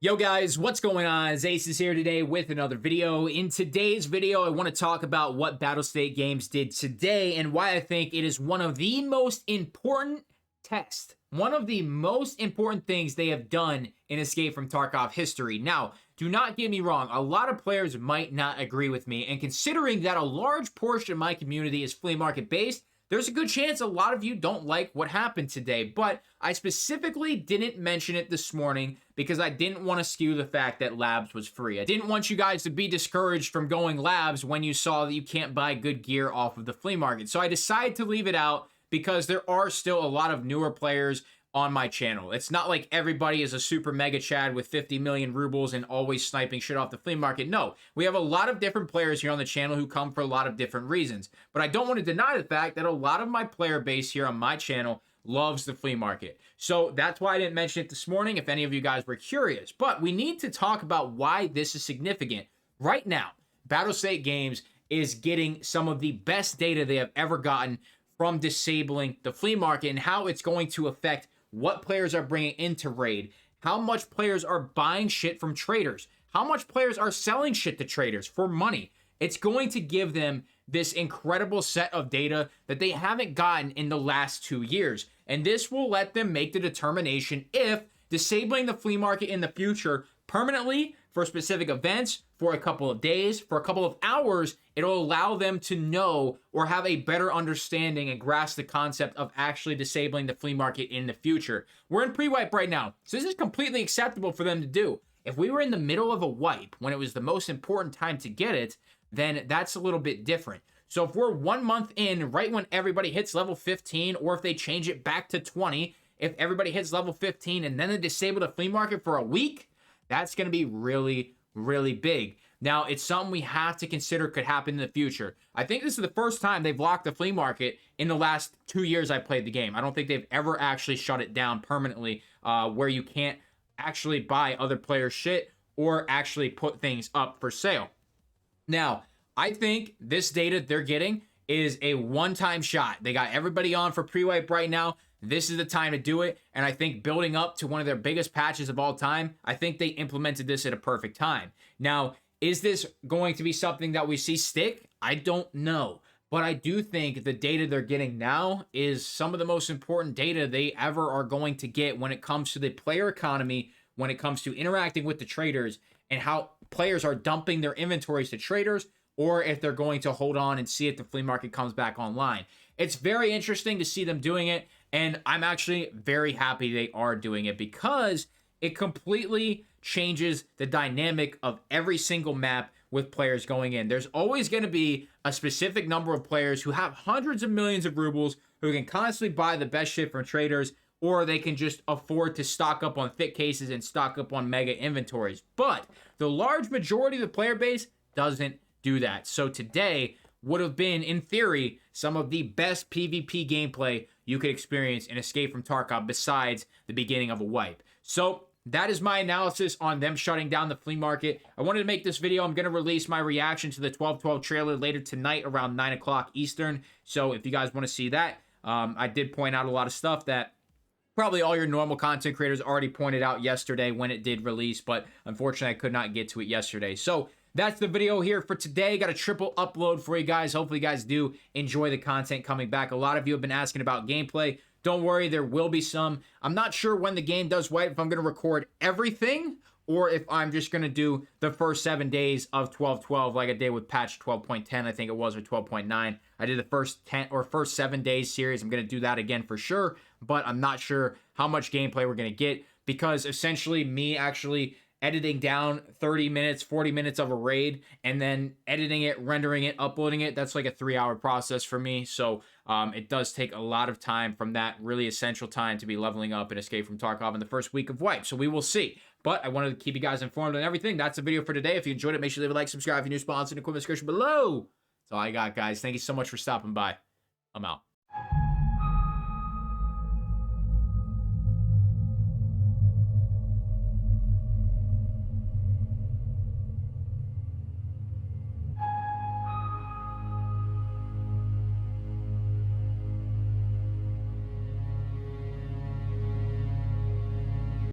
Yo guys, what's going on? Ace is here today with another video. In today's video, I want to talk about what Battlestate Games did today and why I think it is one of the most important tests, one of the most important things they have done in Escape from Tarkov history. Now, do not get me wrong, a lot of players might not agree with me, and considering that a large portion of my community is flea market based, there's a good chance a lot of you don't like what happened today, but I specifically didn't mention it this morning because I didn't want to skew the fact that Labs was free. I didn't want you guys to be discouraged from going Labs when you saw that you can't buy good gear off of the flea market. So I decided to leave it out because there are still a lot of newer players on my channel. It's not like everybody is a super mega chad with 50 million rubles and always sniping shit off the flea market. No, we have a lot of different players here on the channel who come for a lot of different reasons. But I don't want to deny the fact that a lot of my player base here on my channel loves the flea market. So that's why I didn't mention it this morning if any of you guys were curious. But we need to talk about why this is significant. Right now, Battlestate Games is getting some of the best data they have ever gotten from disabling the flea market and how it's going to affect what players are bringing into raid, how much players are buying shit from traders, how much players are selling shit to traders for money. It's going to give them this incredible set of data that they haven't gotten in the last 2 years. And this will let them make the determination if disabling the flea market in the future permanently for specific events, for a couple of days, for a couple of hours, it'll allow them to know or have a better understanding and grasp the concept of actually disabling the flea market in the future. We're in pre-wipe right now, so this is completely acceptable for them to do. If we were in the middle of a wipe when it was the most important time to get it, then that's a little bit different. So if we're 1 month in, right when everybody hits level 15, or if they change it back to 20, if everybody hits level 15 and then they disable the flea market for a week, that's going to be really, really big. Now, it's something we have to consider could happen in the future. I think this is the first time they've locked the flea market in the last 2 years I played the game. I don't think they've ever actually shut it down permanently where you can't actually buy other players' shit or actually put things up for sale. Now, I think this data they're getting is a one-time shot. They got everybody on for pre-wipe right now. This is the time to do it, and I think building up to one of their biggest patches of all time, I think they implemented this at a perfect time. Now, is this going to be something that we see stick? I don't know, but I do think the data they're getting now is some of the most important data they ever are going to get when it comes to the player economy, when it comes to interacting with the traders, and how players are dumping their inventories to traders, or if they're going to hold on and see if the flea market comes back online. It's very interesting to see them doing it, and I'm actually very happy they are doing it because it completely changes the dynamic of every single map with players going in. There's always going to be a specific number of players who have hundreds of millions of rubles who can constantly buy the best shit from traders, or they can just afford to stock up on thick cases and stock up on mega inventories. But the large majority of the player base doesn't do that. So today would have been, in theory, some of the best PvP gameplay you could experience in Escape from Tarkov besides the beginning of a wipe. So that is my analysis on them shutting down the flea market. I wanted to make this video. I'm going to release my reaction to the 12/12 trailer later tonight around 9 o'clock Eastern. So if you guys want to see that, I did point out a lot of stuff that probably all your normal content creators already pointed out yesterday when it did release, but unfortunately I could not get to it yesterday. So that's the video here for today. Got a triple upload for you guys. Hopefully you guys do enjoy the content coming back. A lot of you have been asking about gameplay. Don't worry, there will be some. I'm not sure when the game does wipe, if I'm going to record everything or if I'm just going to do the first 7 days of 12/12 like I did with patch 12.10, I think it was, or 12.9. I did the first 7 days series. I'm going to do that again for sure, but I'm not sure how much gameplay we're going to get because essentially me actually editing down 30 minutes, 40 minutes of a raid, and then editing it, rendering it, uploading it, that's like a 3-hour process for me. So it does take a lot of time from that really essential time to be leveling up and Escape from Tarkov in the first week of wipe. So we will see. But I wanted to keep you guys informed on everything. That's the video for today. If you enjoyed it, make sure to leave a like, subscribe if you're new, sponsor in the comment description below. That's all I got, guys. Thank you so much for stopping by. I'm out.